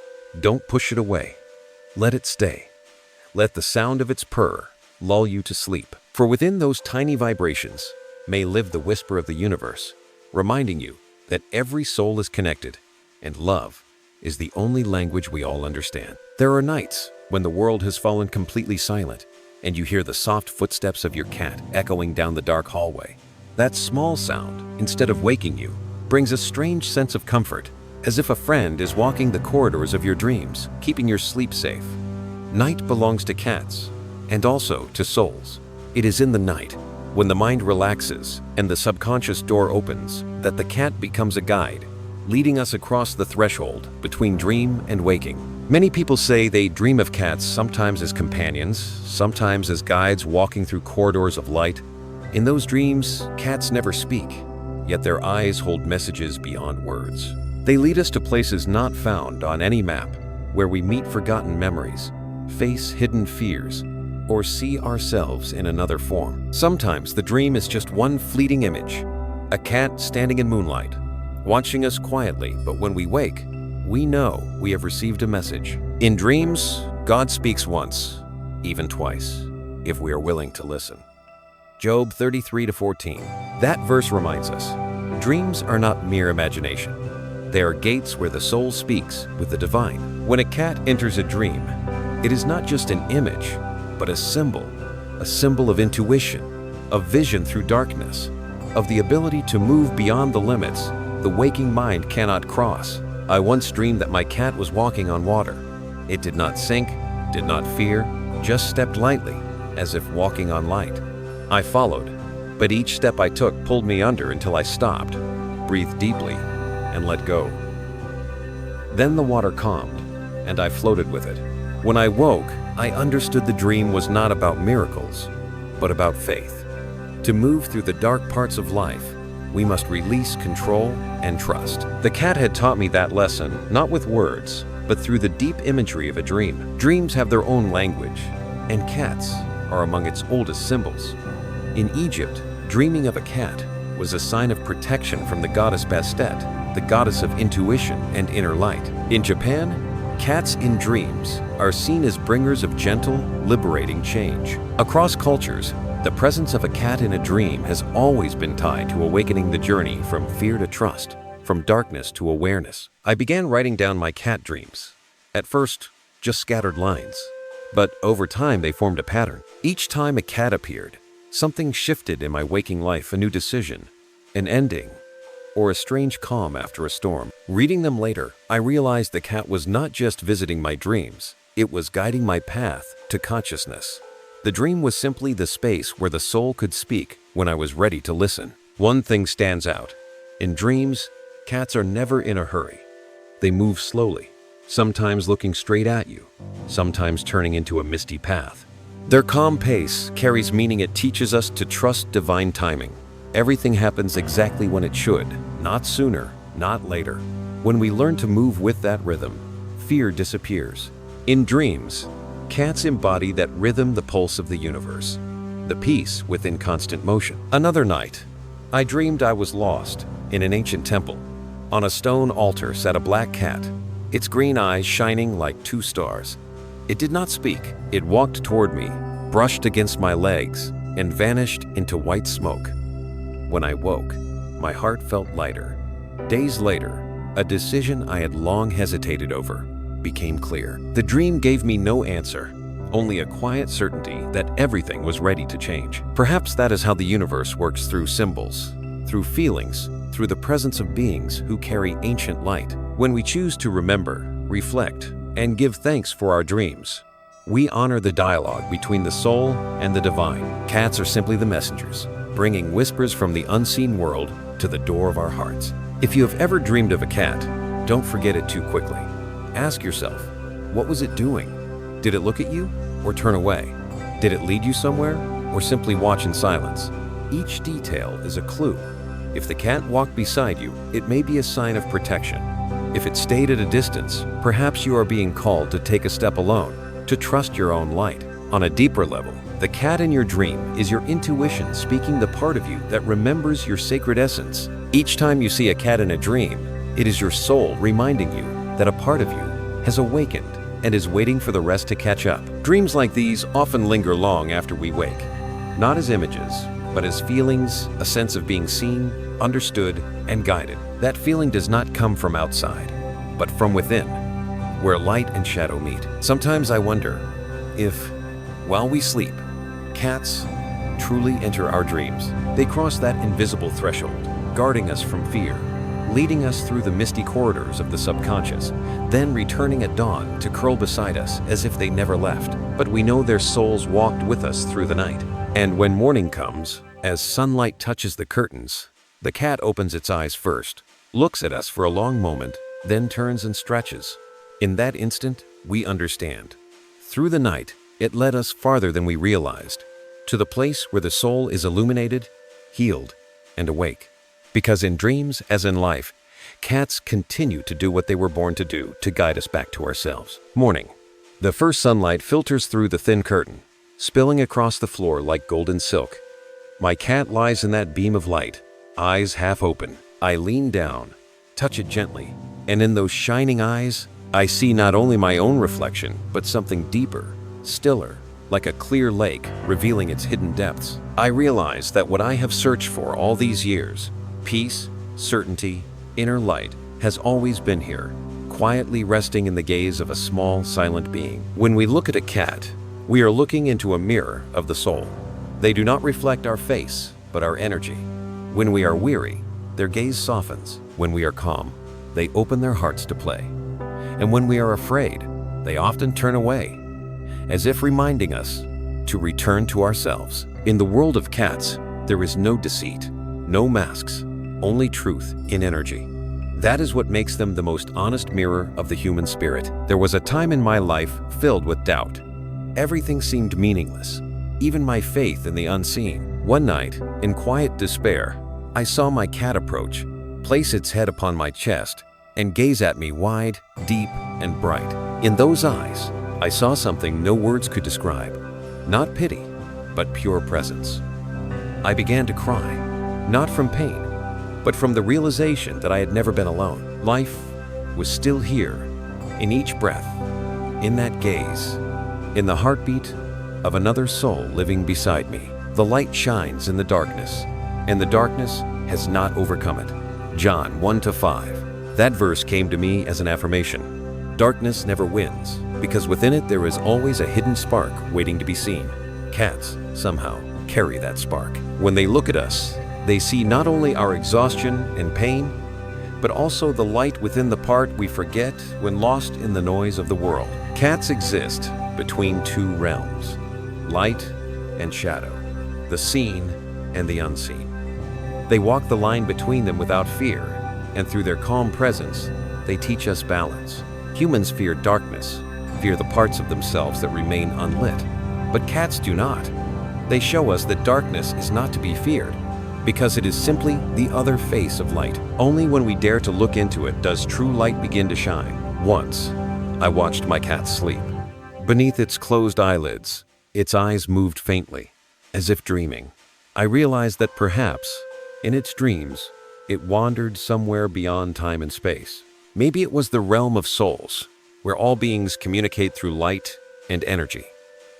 don't push it away. Let it stay. Let the sound of its purr lull you to sleep. For within those tiny vibrations may live the whisper of the universe, reminding you that every soul is connected and love is the only language we all understand. There are nights when the world has fallen completely silent and you hear the soft footsteps of your cat echoing down the dark hallway. That small sound, instead of waking you, brings a strange sense of comfort, as if a friend is walking the corridors of your dreams, keeping your sleep safe. Night belongs to cats, and also to souls. It is in the night, when the mind relaxes and the subconscious door opens, that the cat becomes a guide, leading us across the threshold between dream and waking. Many people say they dream of cats, sometimes as companions, sometimes as guides walking through corridors of light. In those dreams, cats never speak, yet their eyes hold messages beyond words. They lead us to places not found on any map, where we meet forgotten memories, face hidden fears, or see ourselves in another form. Sometimes the dream is just one fleeting image, a cat standing in moonlight, watching us quietly, but when we wake, we know we have received a message. In dreams, God speaks once, even twice, if we are willing to listen. Job 33-14. That verse reminds us, dreams are not mere imagination. They are gates where the soul speaks with the divine. When a cat enters a dream, it is not just an image, but a symbol of intuition, of vision through darkness, of the ability to move beyond the limits the waking mind cannot cross. I once dreamed that my cat was walking on water. It did not sink, did not fear, just stepped lightly, as if walking on light. I followed, but each step I took pulled me under until I stopped, breathed deeply, and let go. Then the water calmed, and I floated with it. When I woke, I understood the dream was not about miracles, but about faith. To move through the dark parts of life, we must release control and trust. The cat had taught me that lesson, not with words, but through the deep imagery of a dream. Dreams have their own language, and cats are among its oldest symbols. In Egypt, dreaming of a cat was a sign of protection from the goddess Bastet, the goddess of intuition and inner light. In Japan, cats in dreams are seen as bringers of gentle, liberating change. Across cultures, the presence of a cat in a dream has always been tied to awakening the journey from fear to trust, from darkness to awareness. I began writing down my cat dreams. At first, just scattered lines. But over time, they formed a pattern. Each time a cat appeared, something shifted in my waking life, a new decision, an ending, or a strange calm after a storm. Reading them later, I realized the cat was not just visiting my dreams, it was guiding my path to consciousness. The dream was simply the space where the soul could speak when I was ready to listen. One thing stands out. In dreams, cats are never in a hurry. They move slowly, sometimes looking straight at you, sometimes turning into a misty path. Their calm pace carries meaning. It teaches us to trust divine timing. Everything happens exactly when it should, not sooner, not later. When we learn to move with that rhythm, fear disappears. In dreams, cats embody that rhythm, the pulse of the universe, the peace within constant motion. Another night, I dreamed I was lost in an ancient temple. On a stone altar sat a black cat, its green eyes shining like two stars. It did not speak. It walked toward me, brushed against my legs, and vanished into white smoke. When I woke, my heart felt lighter. Days later, a decision I had long hesitated over became clear. The dream gave me no answer, only a quiet certainty that everything was ready to change. Perhaps that is how the universe works, through symbols, through feelings, through the presence of beings who carry ancient light. When we choose to remember, reflect, and give thanks for our dreams, we honor the dialogue between the soul and the divine. Cats are simply the messengers, bringing whispers from the unseen world to the door of our hearts. If you have ever dreamed of a cat, don't forget it too quickly. Ask yourself, what was it doing? Did it look at you or turn away? Did it lead you somewhere or simply watch in silence? Each detail is a clue. If the cat walked beside you, it may be a sign of protection. If it stayed at a distance, perhaps you are being called to take a step alone, to trust your own light. On a deeper level, the cat in your dream is your intuition speaking the part of you that remembers your sacred essence. Each time you see a cat in a dream, it is your soul reminding you that a part of you has awakened and is waiting for the rest to catch up. Dreams like these often linger long after we wake, not as images, but as feelings, a sense of being seen, understood, and guided. That feeling does not come from outside, but from within, where light and shadow meet. Sometimes I wonder if, while we sleep, cats truly enter our dreams. They cross that invisible threshold, guarding us from fear, leading us through the misty corridors of the subconscious, then returning at dawn to curl beside us as if they never left. But we know their souls walked with us through the night. And when morning comes, as sunlight touches the curtains, the cat opens its eyes first, looks at us for a long moment, then turns and stretches. In that instant, we understand. Through the night, it led us farther than we realized, to the place where the soul is illuminated, healed, and awake. Because in dreams, as in life, cats continue to do what they were born to do, to guide us back to ourselves. Morning. The first sunlight filters through the thin curtain, spilling across the floor like golden silk. My cat lies in that beam of light, eyes half open. I lean down, touch it gently, and in those shining eyes, I see not only my own reflection, but something deeper, stiller, like a clear lake revealing its hidden depths. I realize that what I have searched for all these years, peace, certainty, inner light, has always been here, quietly resting in the gaze of a small, silent being. When we look at a cat, we are looking into a mirror of the soul. They do not reflect our face, but our energy. When we are weary, their gaze softens. When we are calm, they open their hearts to play. And when we are afraid, they often turn away, as if reminding us to return to ourselves. In the world of cats, there is no deceit, no masks, only truth in energy. That is what makes them the most honest mirror of the human spirit. There was a time in my life filled with doubt. Everything seemed meaningless, even my faith in the unseen. One night, in quiet despair, I saw my cat approach, place its head upon my chest, and gaze at me wide, deep, and bright. In those eyes, I saw something no words could describe. Not pity, but pure presence. I began to cry, not from pain, but from the realization that I had never been alone. Life was still here, in each breath, in that gaze, in the heartbeat of another soul living beside me. The light shines in the darkness, and the darkness has not overcome it. John 1-5. That verse came to me as an affirmation. Darkness never wins, because within it there is always a hidden spark waiting to be seen. Cats, somehow, carry that spark. When they look at us, they see not only our exhaustion and pain, but also the light within the part we forget when lost in the noise of the world. Cats exist between two realms, light and shadow, the seen and the unseen. They walk the line between them without fear, and through their calm presence, they teach us balance. Humans fear darkness, fear the parts of themselves that remain unlit. But cats do not. They show us that darkness is not to be feared, because it is simply the other face of light. Only when we dare to look into it does true light begin to shine. Once, I watched my cat sleep. Beneath its closed eyelids, its eyes moved faintly, as if dreaming. I realized that perhaps In its dreams, it wandered somewhere beyond time and space. Maybe it was the realm of souls, where all beings communicate through light and energy.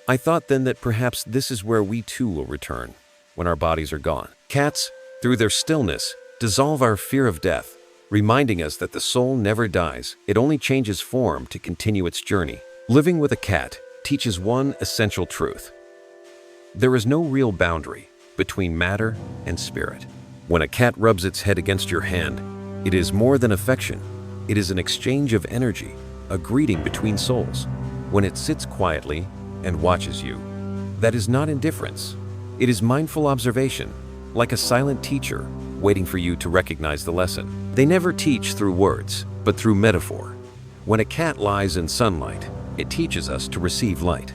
I thought then that perhaps this is where we too will return, when our bodies are gone. Cats, through their stillness, dissolve our fear of death, reminding us that the soul never dies, it only changes form to continue its journey. Living with a cat teaches one essential truth. There is no real boundary between matter and spirit. When a cat rubs its head against your hand, it is more than affection. It is an exchange of energy, a greeting between souls. When it sits quietly and watches you, that is not indifference. It is mindful observation, like a silent teacher waiting for you to recognize the lesson. They never teach through words, but through metaphor. When a cat lies in sunlight, it teaches us to receive light.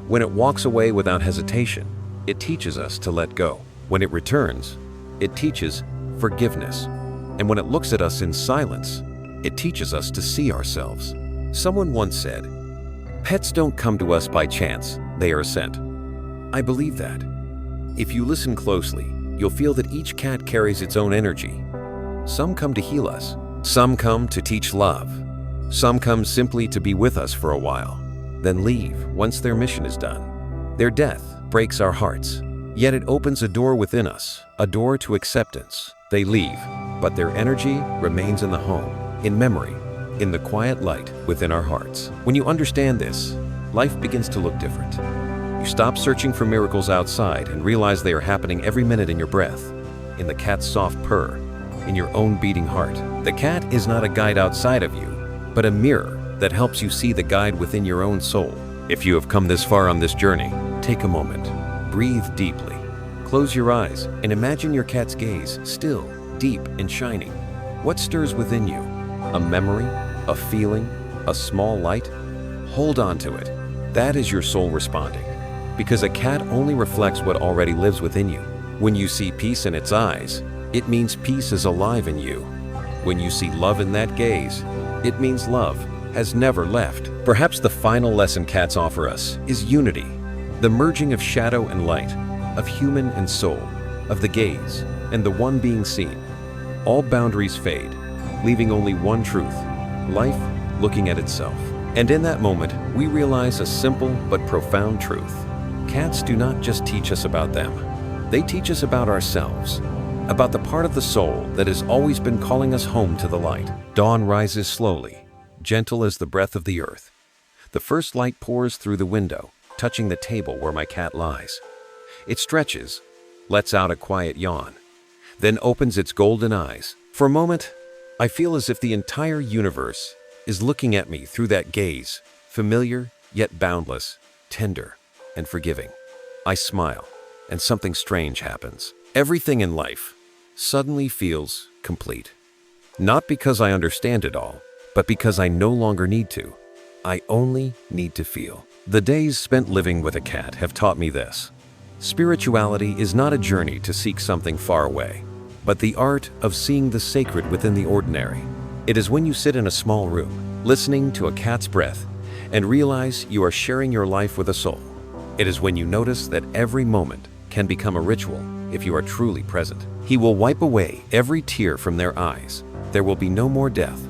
When it walks away without hesitation, it teaches us to let go. When it returns, it teaches forgiveness. And when it looks at us in silence, it teaches us to see ourselves. Someone once said, "Pets don't come to us by chance, they are sent." I believe that. If you listen closely, you'll feel that each cat carries its own energy. Some come to heal us. Some come to teach love. Some come simply to be with us for a while, then leave once their mission is done. Their death breaks our hearts, yet it opens a door within us, a door to acceptance. They leave, but their energy remains in the home, in memory, in the quiet light within our hearts. When you understand this, life begins to look different. You stop searching for miracles outside and realize they are happening every minute in your breath, in the cat's soft purr, in your own beating heart. The cat is not a guide outside of you, but a mirror that helps you see the guide within your own soul. If you have come this far on this journey, take a moment, breathe deeply, close your eyes, and imagine your cat's gaze, still, deep, and shining. What stirs within you? A memory? A feeling? A small light? Hold on to it. That is your soul responding. Because a cat only reflects what already lives within you. When you see peace in its eyes, it means peace is alive in you. When you see love in that gaze, it means love has never left. Perhaps the final lesson cats offer us is unity, the merging of shadow and light, of human and soul, of the gaze and the one being seen. All boundaries fade, leaving only one truth, life looking at itself. And in that moment, we realize a simple but profound truth. Cats do not just teach us about them. They teach us about ourselves, about the part of the soul that has always been calling us home to the light. Dawn rises slowly, gentle as the breath of the earth. The first light pours through the window, touching the table where my cat lies. It stretches, lets out a quiet yawn, then opens its golden eyes. For a moment, I feel as if the entire universe is looking at me through that gaze, familiar yet boundless, tender and forgiving. I smile, and something strange happens. Everything in life suddenly feels complete. Not because I understand it all, but because I no longer need to. I only need to feel. The days spent living with a cat have taught me this. Spirituality is not a journey to seek something far away, but the art of seeing the sacred within the ordinary. It is when you sit in a small room, listening to a cat's breath, and realize you are sharing your life with a soul. It is when you notice that every moment can become a ritual if you are truly present. He will wipe away every tear from their eyes. There will be no more death.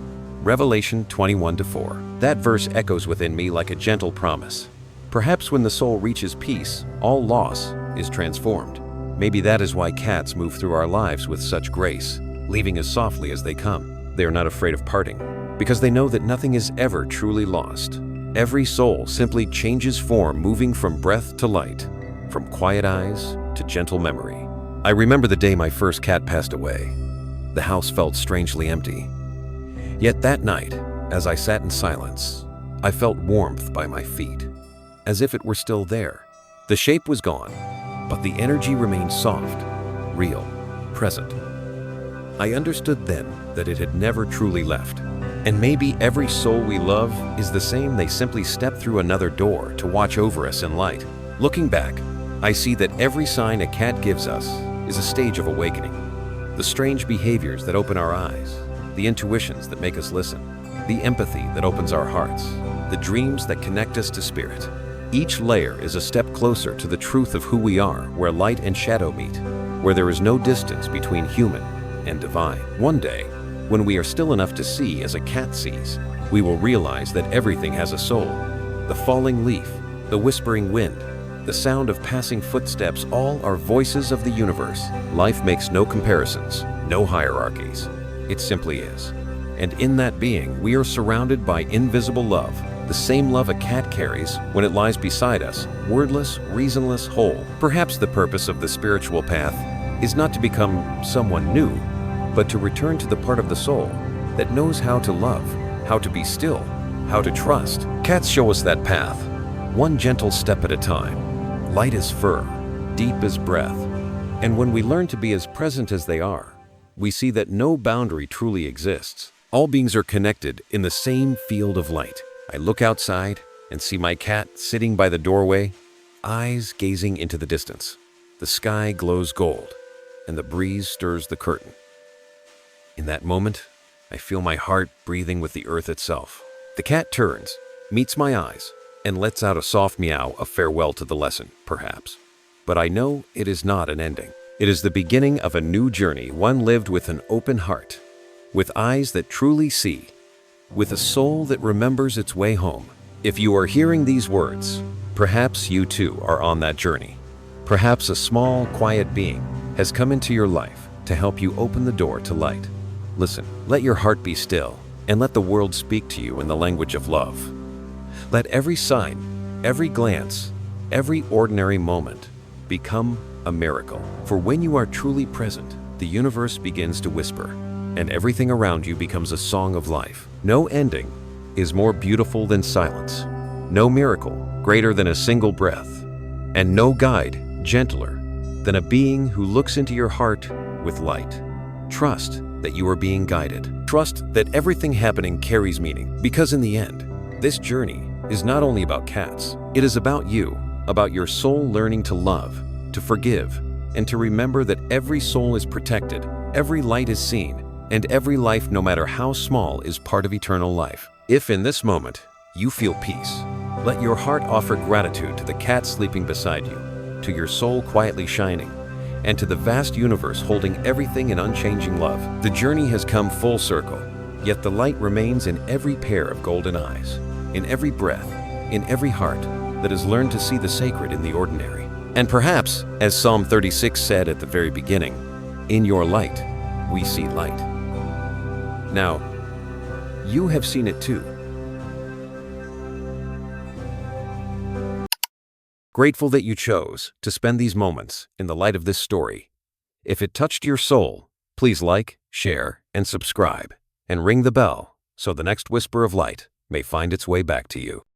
Revelation 21:4. That verse echoes within me like a gentle promise. Perhaps when the soul reaches peace, all loss is transformed. Maybe that is why cats move through our lives with such grace, leaving as softly as they come. They are not afraid of parting, because they know that nothing is ever truly lost. Every soul simply changes form, moving from breath to light, from quiet eyes to gentle memory. I remember the day my first cat passed away. The house felt strangely empty. Yet that night, as I sat in silence, I felt warmth by my feet, as if it were still there. The shape was gone, but the energy remained soft, real, present. I understood then that it had never truly left. And maybe every soul we love is the same. They simply step through another door to watch over us in light. Looking back, I see that every sign a cat gives us is a stage of awakening. The strange behaviors that open our eyes, the intuitions that make us listen, the empathy that opens our hearts, the dreams that connect us to spirit. Each layer is a step closer to the truth of who we are, where light and shadow meet. where there is no distance between human and divine. One day, when we are still enough to see as a cat sees, we will realize that everything has a soul. The falling leaf, the whispering wind, the sound of passing footsteps, all are voices of the universe. Life makes no comparisons, no hierarchies. It simply is. And in that being, we are surrounded by invisible love, the same love a cat carries when it lies beside us, wordless, reasonless, whole. Perhaps the purpose of the spiritual path is not to become someone new, but to return to the part of the soul that knows how to love, how to be still, how to trust. Cats show us that path, one gentle step at a time, light as fur, deep as breath. And when we learn to be as present as they are, we see that no boundary truly exists. All beings are connected in the same field of light. I look outside and see my cat sitting by the doorway, eyes gazing into the distance. The sky glows gold, and the breeze stirs the curtain. In that moment, I feel my heart breathing with the earth itself. The cat turns, meets my eyes, and lets out a soft meow, a farewell to the lesson, perhaps. But I know it is not an ending. It is the beginning of a new journey, one lived with an open heart, with eyes that truly see, with a soul that remembers its way home. If you are hearing these words, perhaps you too are on that journey. Perhaps a small, quiet being has come into your life to help you open the door to light. Listen, let your heart be still, and let the world speak to you in the language of love. Let every sign, every glance, every ordinary moment become a miracle. For when you are truly present, the universe begins to whisper, and everything around you becomes a song of life. No ending is more beautiful than silence, no miracle greater than a single breath, and no guide gentler than a being who looks into your heart with light. Trust that you are being guided. Trust that everything happening carries meaning, because in the end, this journey is not only about cats, it is about you, about your soul learning to love, to forgive, and to remember that every soul is protected, every light is seen, and every life, no matter how small, is part of eternal life. If in this moment you feel peace, let your heart offer gratitude to the cat sleeping beside you, to your soul quietly shining, and to the vast universe holding everything in unchanging love. The journey has come full circle, yet the light remains in every pair of golden eyes, in every breath, in every heart that has learned to see the sacred in the ordinary. And perhaps, as Psalm 36 said at the very beginning, in your light, we see light. Now, you have seen it too. Grateful that you chose to spend these moments in the light of this story. If it touched your soul, please like, share, and subscribe, and ring the bell so the next whisper of light may find its way back to you.